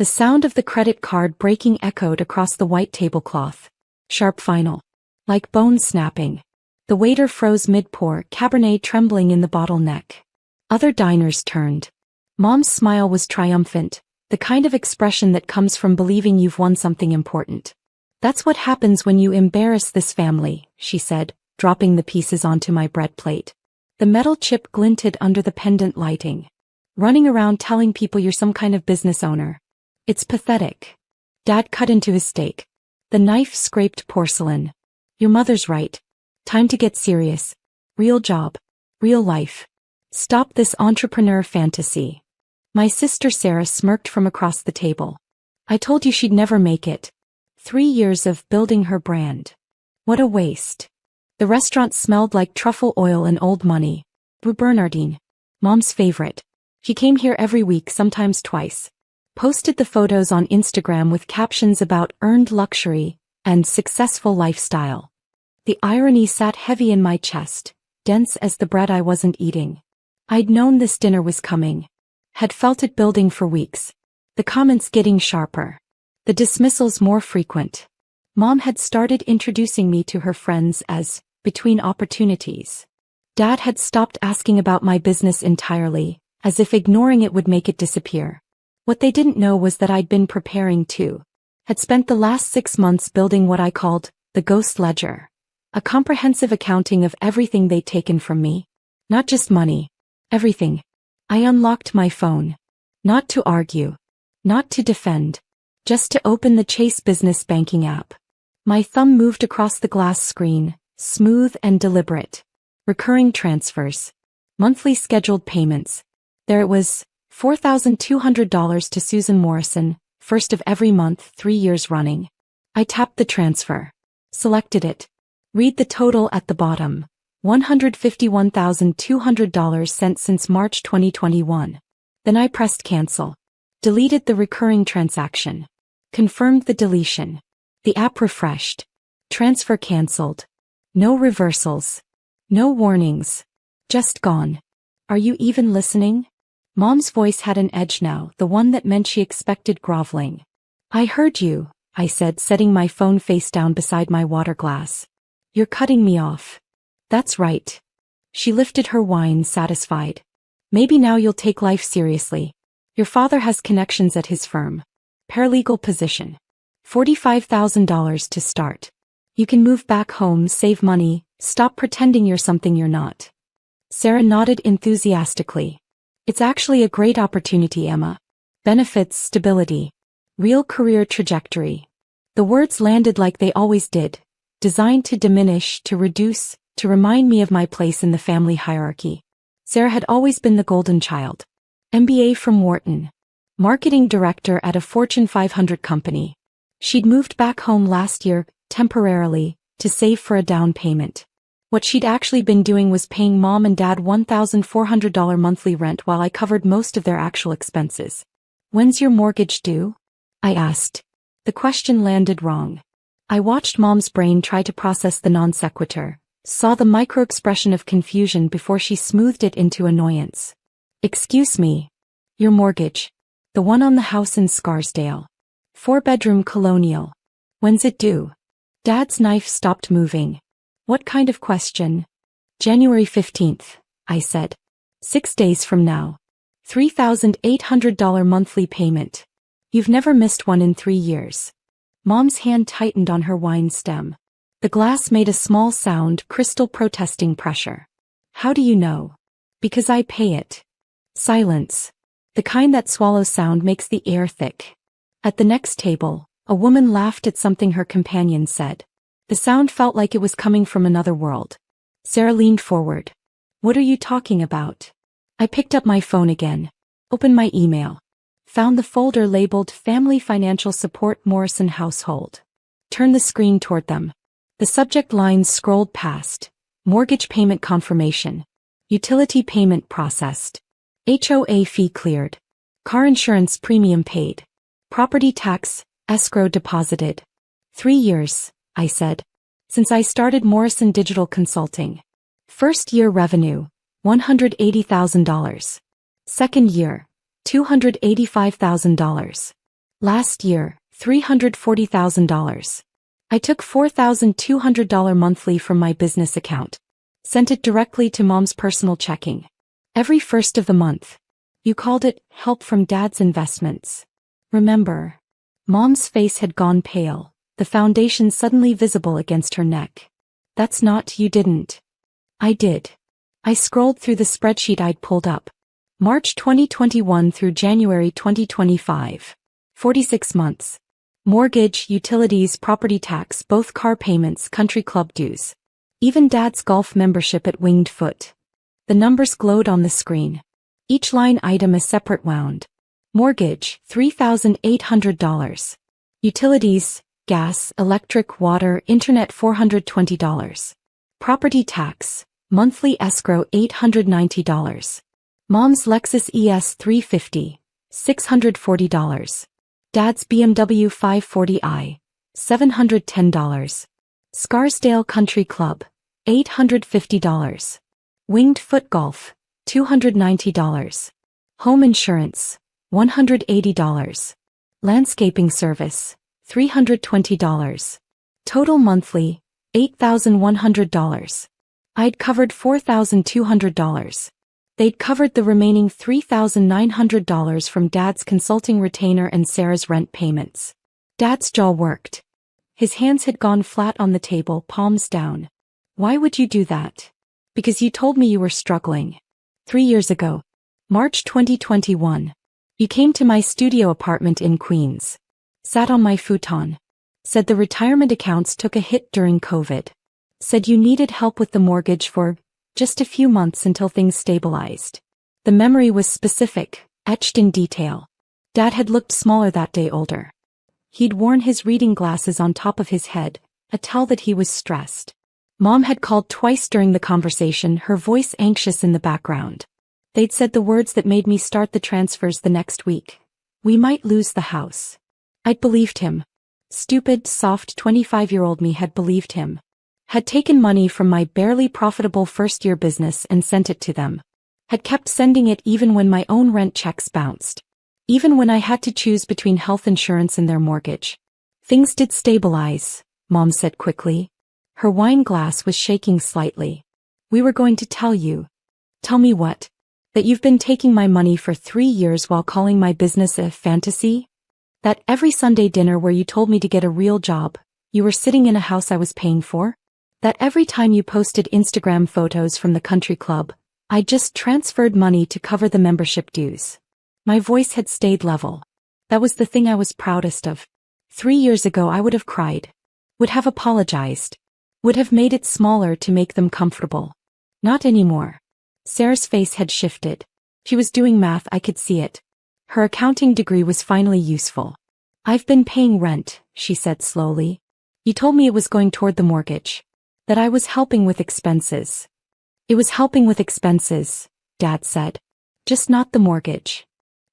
The sound of the credit card breaking echoed across the white tablecloth. Sharp final. Like bones snapping. The waiter froze mid-pour, Cabernet trembling in the bottleneck. Other diners turned. Mom's smile was triumphant, the kind of expression that comes from believing you've won something important. That's what happens when you embarrass this family, she said, dropping the pieces onto my bread plate. The metal chip glinted under the pendant lighting. Running around telling people you're some kind of business owner. It's pathetic. Dad cut into his steak. The knife scraped porcelain. Your mother's right. Time to get serious. Real job. Real life. Stop this entrepreneur fantasy. My sister Sarah smirked from across the table. I told you she'd never make it. 3 years of building her brand. What a waste. The restaurant smelled like truffle oil and old money. Rue Bernardine. Mom's favorite. She came here every week, sometimes twice. Posted the photos on Instagram with captions about earned luxury and successful lifestyle. The irony sat heavy in my chest, dense as the bread I wasn't eating. I'd known this dinner was coming. Had felt it building for weeks. The comments getting sharper. The dismissals more frequent. Mom had started introducing me to her friends as between opportunities. Dad had stopped asking about my business entirely, as if ignoring it would make it disappear. What they didn't know was that I'd been preparing too. Had spent the last 6 months building what I called the ghost ledger. A comprehensive accounting of everything they'd taken from me. Not just money. Everything. I unlocked my phone. Not to argue. Not to defend. Just to open the Chase Business Banking app. My thumb moved across the glass screen, smooth and deliberate. Recurring transfers. Monthly scheduled payments. There it was, $4,200 to Susan Morrison, first of every month, 3 years running. I tapped the transfer. Selected it. Read the total at the bottom. $151,200 sent since March 2021. Then I pressed cancel. Deleted the recurring transaction. Confirmed the deletion. The app refreshed. Transfer canceled. No reversals. No warnings. Just gone. Are you even listening? Mom's voice had an edge now, the one that meant she expected groveling. I heard you, I said, setting my phone face down beside my water glass. You're cutting me off. That's right. She lifted her wine, satisfied. Maybe now you'll take life seriously. Your father has connections at his firm. Paralegal position. $45,000 to start. You can move back home, save money, stop pretending you're something you're not. Sarah nodded enthusiastically. It's actually a great opportunity, Emma. Benefits, stability. Real career trajectory. The words landed like they always did. Designed to diminish, to reduce, to remind me of my place in the family hierarchy. Sarah had always been the golden child. MBA from Wharton. Marketing director at a Fortune 500 company. She'd moved back home last year, temporarily, to save for a down payment. What she'd actually been doing was paying Mom and Dad $1,400 monthly rent while I covered most of their actual expenses. When's your mortgage due? I asked. The question landed wrong. I watched Mom's brain try to process the non sequitur, saw the micro-expression of confusion before she smoothed it into annoyance. Excuse me. Your mortgage. The one on the house in Scarsdale. 4-bedroom colonial. When's it due? Dad's knife stopped moving. What kind of question? January 15th, I said. 6 days from now. $3,800 monthly payment. You've never missed one in 3 years. Mom's hand tightened on her wine stem. The glass made a small sound, crystal protesting pressure. How do you know? Because I pay it. Silence. The kind that swallow sound makes the air thick. At the next table, a woman laughed at something her companion said. The sound felt like it was coming from another world. Sarah leaned forward. What are you talking about? I picked up my phone again. Opened my email. Found the folder labeled Family Financial Support Morrison Household. Turned the screen toward them. The subject lines scrolled past. Mortgage payment confirmation. Utility payment processed. HOA fee cleared. Car insurance premium paid. Property tax, escrow deposited. 3 years, I said. Since I started Morrison Digital Consulting. First year revenue, $180,000. Second year, $285,000. Last year, $340,000. I took $4,200 monthly from my business account. Sent it directly to Mom's personal checking. Every first of the month. You called it help from Dad's investments. Remember? Mom's face had gone pale, the foundation suddenly visible against her neck. That's not, you didn't. I did. I scrolled through the spreadsheet I'd pulled up. March 2021 through January 2025. 46 months. Mortgage, utilities, property tax, both car payments, country club dues. Even Dad's golf membership at Winged Foot. The numbers glowed on the screen. Each line item a separate wound. Mortgage, $3,800. Utilities, gas, electric, water, internet $420. Property tax, monthly escrow $890. Mom's Lexus ES 350, $640. Dad's BMW 540i, $710. Scarsdale Country Club, $850. Winged Foot Golf, $290. Home insurance, $180. Landscaping service, $320. Total monthly, $8,100. I'd covered $4,200. They'd covered the remaining $3,900 from Dad's consulting retainer and Sarah's rent payments. Dad's jaw worked. His hands had gone flat on the table, palms down. Why would you do that? Because you told me you were struggling. 3 years ago. March 2021. You came to my studio apartment in Queens. Sat on my futon. Said the retirement accounts took a hit during COVID. Said you needed help with the mortgage for just a few months until things stabilized. The memory was specific, etched in detail. Dad had looked smaller that day, older. He'd worn his reading glasses on top of his head, a tell that he was stressed. Mom had called twice during the conversation, her voice anxious in the background. They'd said the words that made me start the transfers the next week. We might lose the house. I'd believed him. Stupid, soft 25-year-old me had believed him. Had taken money from my barely profitable first-year business and sent it to them. Had kept sending it even when my own rent checks bounced. Even when I had to choose between health insurance and their mortgage. Things did stabilize, Mom said quickly. Her wine glass was shaking slightly. We were going to tell you. Tell me what? That you've been taking my money for 3 years while calling my business a fantasy? That every Sunday dinner where you told me to get a real job, you were sitting in a house I was paying for? That every time you posted Instagram photos from the country club, I just transferred money to cover the membership dues. My voice had stayed level. That was the thing I was proudest of. 3 years ago I would have cried. Would have apologized. Would have made it smaller to make them comfortable. Not anymore. Sarah's face had shifted. She was doing math, I could see it. Her accounting degree was finally useful. I've been paying rent, she said slowly. You told me it was going toward the mortgage. That I was helping with expenses. It was helping with expenses, Dad said. Just not the mortgage.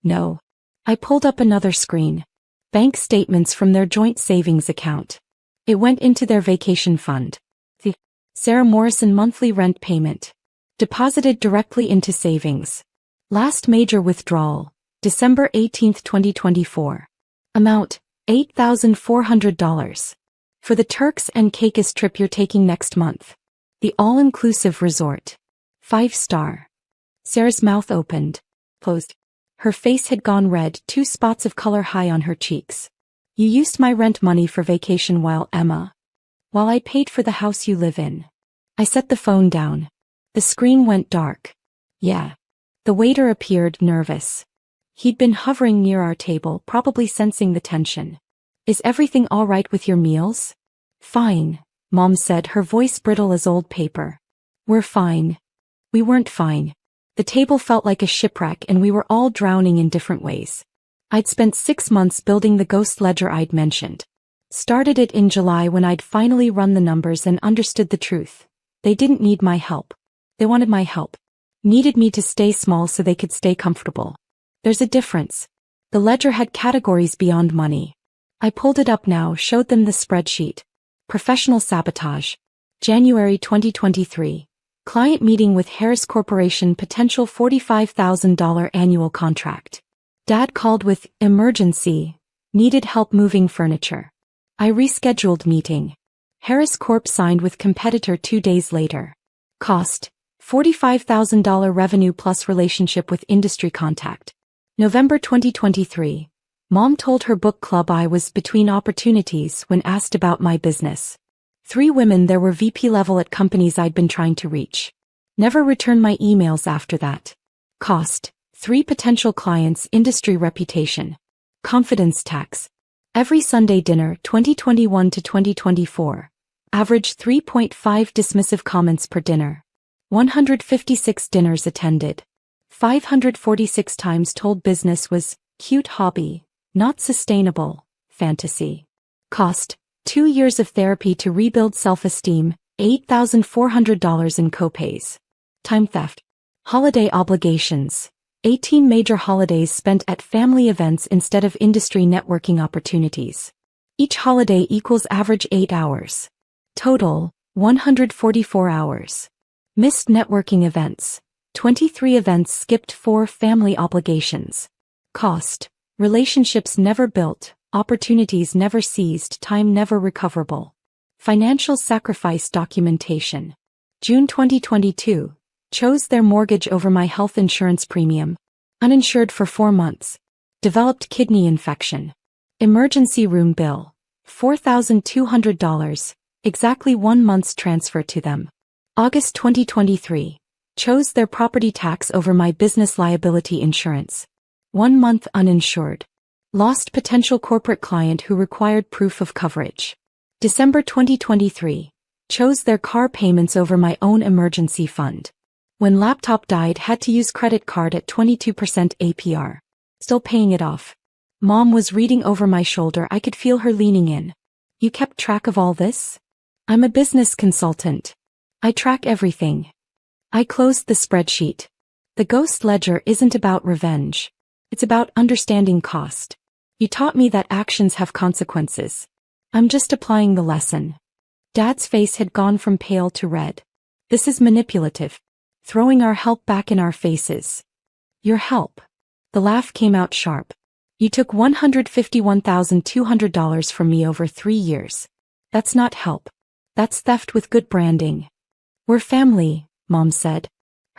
No. I pulled up another screen. Bank statements from their joint savings account. It went into their vacation fund. The Sarah Morrison monthly rent payment. Deposited directly into savings. Last major withdrawal, December 18, 2024. Amount, $8,400. For the Turks and Caicos trip you're taking next month. The all-inclusive resort. 5-star. Sarah's mouth opened, closed. Her face had gone red, 2 spots of color high on her cheeks. You used my rent money for vacation while I paid for the house you live in. I set the phone down. The screen went dark. Yeah. The waiter appeared, nervous. He'd been hovering near our table, probably sensing the tension. Is everything all right with your meals? Fine, Mom said, her voice brittle as old paper. We're fine. We weren't fine. The table felt like a shipwreck and we were all drowning in different ways. I'd spent 6 months building the ghost ledger I'd mentioned. Started it in July when I'd finally run the numbers and understood the truth. They didn't need my help. They wanted my help. Needed me to stay small so they could stay comfortable. There's a difference. The ledger had categories beyond money. I pulled it up now, showed them the spreadsheet. Professional sabotage. January 2023. Client meeting with Harris Corporation, potential $45,000 annual contract. Dad called with emergency. Needed help moving furniture. I rescheduled meeting. Harris Corp signed with competitor 2 days later. Cost: $45,000 revenue plus relationship with industry contact. November 2023. Mom told her book club I was between opportunities when asked about my business. 3 women there were VP level at companies I'd been trying to reach. Never returned my emails after that. Cost: 3 potential clients, industry reputation. Confidence tax. Every Sunday dinner 2021 to 2024. Average 3.5 dismissive comments per dinner. 156 dinners attended. 546 times told business was cute hobby, not sustainable, fantasy. Cost: 2 years of therapy to rebuild self-esteem, $8,400 in copays. Time theft. Holiday obligations. 18 major holidays spent at family events instead of industry networking opportunities. Each holiday equals average 8 hours. Total, 144 hours. Missed networking events. 23 events skipped. 4 family obligations. Cost: relationships never built, opportunities never seized, time never recoverable. Financial sacrifice documentation. June 2022. Chose their mortgage over my health insurance premium. Uninsured for 4 months. Developed kidney infection. Emergency room bill. $4,200, exactly 1 month's transfer to them. August 2023. Chose their property tax over my business liability insurance. 1 month uninsured. Lost potential corporate client who required proof of coverage. December 2023. Chose their car payments over my own emergency fund. When laptop died, had to use credit card at 22% APR. Still paying it off. Mom was reading over my shoulder. I could feel her leaning in. You kept track of all this? I'm a business consultant. I track everything. I closed the spreadsheet. The ghost ledger isn't about revenge. It's about understanding cost. You taught me that actions have consequences. I'm just applying the lesson. Dad's face had gone from pale to red. This is manipulative. Throwing our help back in our faces. Your help. The laugh came out sharp. You took $151,200 from me over 3 years. That's not help. That's theft with good branding. We're family, Mom said.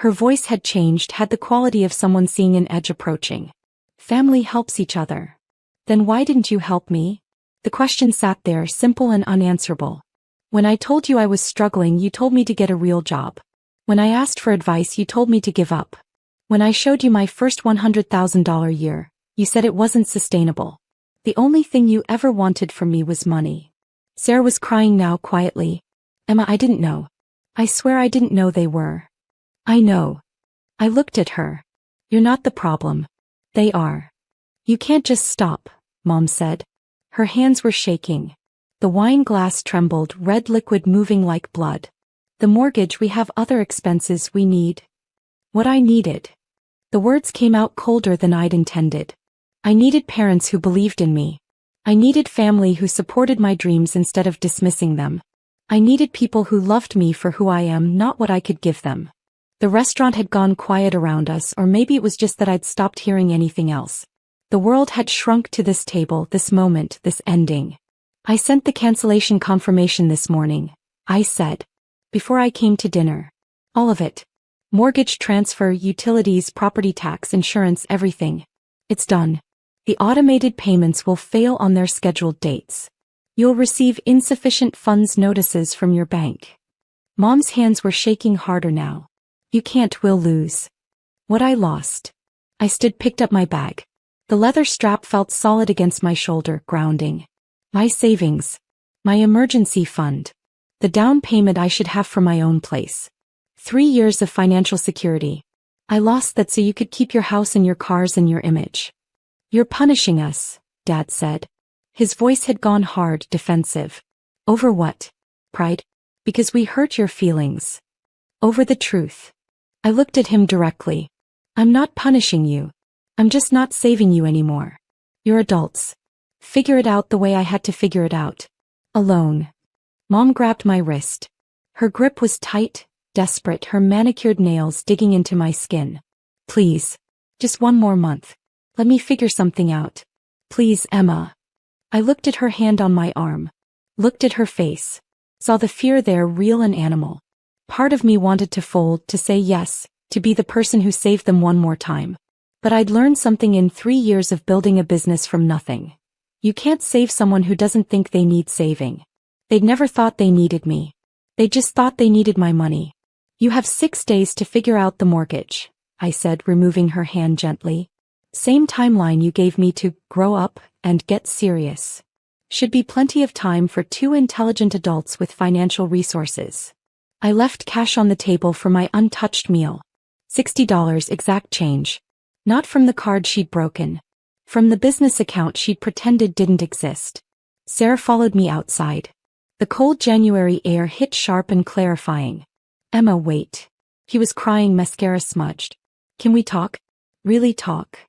Her voice had changed, had the quality of someone seeing an edge approaching. Family helps each other. Then why didn't you help me? The question sat there, simple and unanswerable. When I told you I was struggling, you told me to get a real job. When I asked for advice, you told me to give up. When I showed you my first $100,000 year, you said it wasn't sustainable. The only thing you ever wanted from me was money. Sarah was crying now quietly. Emma, I didn't know. I swear I didn't know they were. I know. I looked at her. You're not the problem. They are. You can't just stop, Mom said. Her hands were shaking. The wine glass trembled, red liquid moving like blood. The mortgage, we have other expenses we need. What I needed. The words came out colder than I'd intended. I needed parents who believed in me. I needed family who supported my dreams instead of dismissing them. I needed people who loved me for who I am, not what I could give them. The restaurant had gone quiet around us, or maybe it was just that I'd stopped hearing anything else. The world had shrunk to this table, this moment, this ending. I sent the cancellation confirmation this morning, I said. Before I came to dinner. All of it. Mortgage transfer, utilities, property tax, insurance, everything. It's done. The automated payments will fail on their scheduled dates. You'll receive insufficient funds notices from your bank. Mom's hands were shaking harder now. You can't, we'll lose. What I lost. I stood, picked up my bag. The leather strap felt solid against my shoulder, grounding. My savings. My emergency fund. The down payment I should have for my own place. 3 years of financial security. I lost that so you could keep your house and your cars and your image. You're punishing us, Dad said. His voice had gone hard, defensive. Over what? Pride? Because we hurt your feelings. Over the truth. I looked at him directly. I'm not punishing you. I'm just not saving you anymore. You're adults. Figure it out the way I had to figure it out. Alone. Mom grabbed my wrist. Her grip was tight, desperate, her manicured nails digging into my skin. Please. Just 1 more month. Let me figure something out. Please, Emma. I looked at her hand on my arm. Looked at her face. Saw the fear there, real and animal. Part of me wanted to fold, to say yes, to be the person who saved them one more time. But I'd learned something in 3 years of building a business from nothing. You can't save someone who doesn't think they need saving. They'd never thought they needed me. They just thought they needed my money. You have 6 days to figure out the mortgage, I said, removing her hand gently. Same timeline you gave me to grow up and get serious. Should be plenty of time for 2 intelligent adults with financial resources. I left cash on the table for my untouched meal. $60 exact change. Not from the card she'd broken. From the business account she'd pretended didn't exist. Sarah followed me outside. The cold January air hit sharp and clarifying. Emma, wait. He was crying, mascara smudged. Can we talk? Really talk?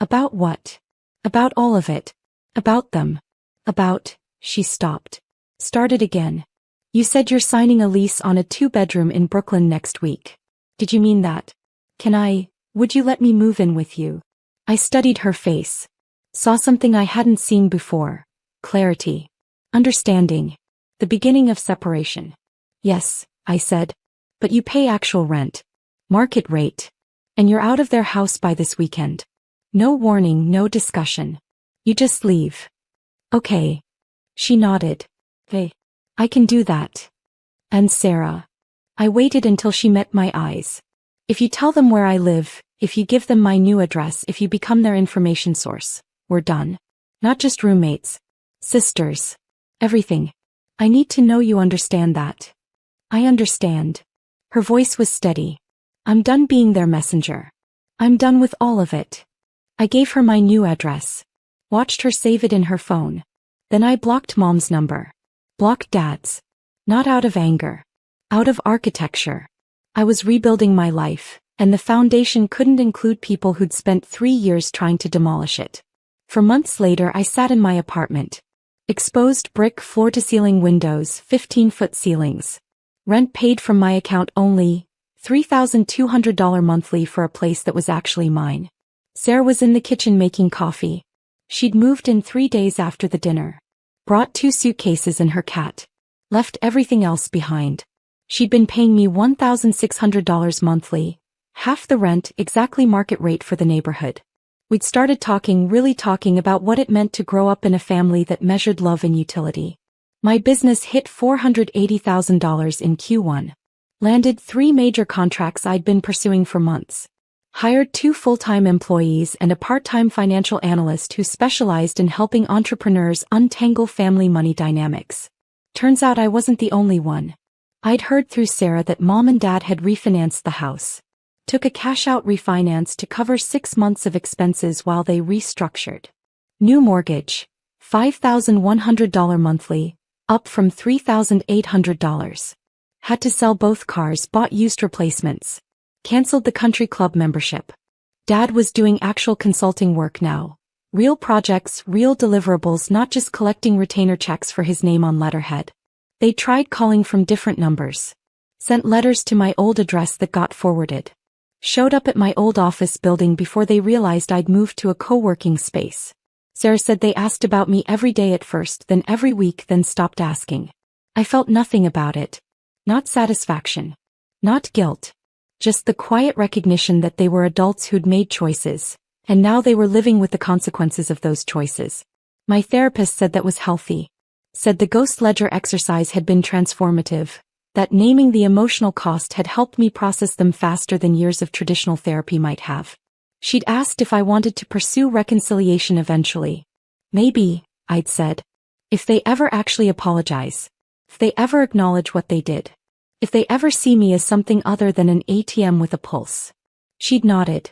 About what? About all of it. About them. About, she stopped. Started again. You said you're signing a lease on a 2-bedroom in Brooklyn next week. Did you mean that? Would you let me move in with you? I studied her face. Saw something I hadn't seen before. Clarity. Understanding. The beginning of separation. Yes, I said. But you pay actual rent. Market rate. And you're out of their house by this weekend. No warning, no discussion. You just leave. Okay. She nodded. Hey. I can do that. And Sarah. I waited until she met my eyes. If you tell them where I live, if you give them my new address, if you become their information source, we're done. Not just roommates. Sisters. Everything. I need to know you understand that. I understand. Her voice was steady. I'm done being their messenger. I'm done with all of it. I gave her my new address. Watched her save it in her phone. Then I blocked Mom's number. Blocked Dad's. Not out of anger. Out of architecture. I was rebuilding my life, and the foundation couldn't include people who'd spent 3 years trying to demolish it. For months later I sat in my apartment. Exposed brick floor-to-ceiling windows, 15-foot ceilings. Rent paid from my account only, $3,200 monthly for a place that was actually mine. Sarah was in the kitchen making coffee. She'd moved in 3 days after the dinner. Brought 2 suitcases and her cat. Left everything else behind. She'd been paying me $1,600 monthly, half the rent, exactly market rate for the neighborhood. We'd started talking, really talking about what it meant to grow up in a family that measured love and utility. My business hit $480,000 in Q1. Landed 3 major contracts I'd been pursuing for months. Hired 2 full-time employees and a part-time financial analyst who specialized in helping entrepreneurs untangle family money dynamics. Turns out I wasn't the only one. I'd heard through Sarah that Mom and Dad had refinanced the house. Took a cash-out refinance to cover 6 months of expenses while they restructured. New mortgage, $5,100 monthly, up from $3,800. Had to sell both cars, bought used replacements. Cancelled the country club membership. Dad was doing actual consulting work now. Real projects, real deliverables, not just collecting retainer checks for his name on letterhead. They tried calling from different numbers. Sent letters to my old address that got forwarded. Showed up at my old office building before they realized I'd moved to a co-working space. Sarah said they asked about me every day at first, then every week, then stopped asking. I felt nothing about it. Not satisfaction. Not guilt. Just the quiet recognition that they were adults who'd made choices, and now they were living with the consequences of those choices. My therapist said that was healthy. Said the ghost ledger exercise had been transformative, that naming the emotional cost had helped me process them faster than years of traditional therapy might have. She'd asked if I wanted to pursue reconciliation eventually. Maybe, I'd said. If they ever actually apologize. If they ever acknowledge what they did. If they ever see me as something other than an ATM with a pulse. She'd nodded.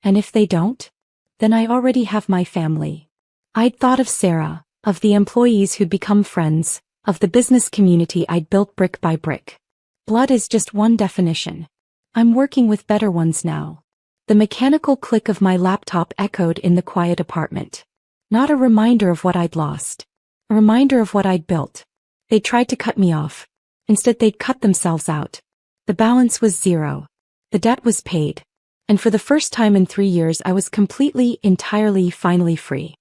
And if they don't? Then I already have my family. I'd thought of Sarah, of the employees who'd become friends, of the business community I'd built brick by brick. Blood is just one definition. I'm working with better ones now. The mechanical click of my laptop echoed in the quiet apartment. Not a reminder of what I'd lost. A reminder of what I'd built. They tried to cut me off. Instead they'd cut themselves out. The balance was 0. The debt was paid. And for the first time in 3 years I was completely, entirely, finally free.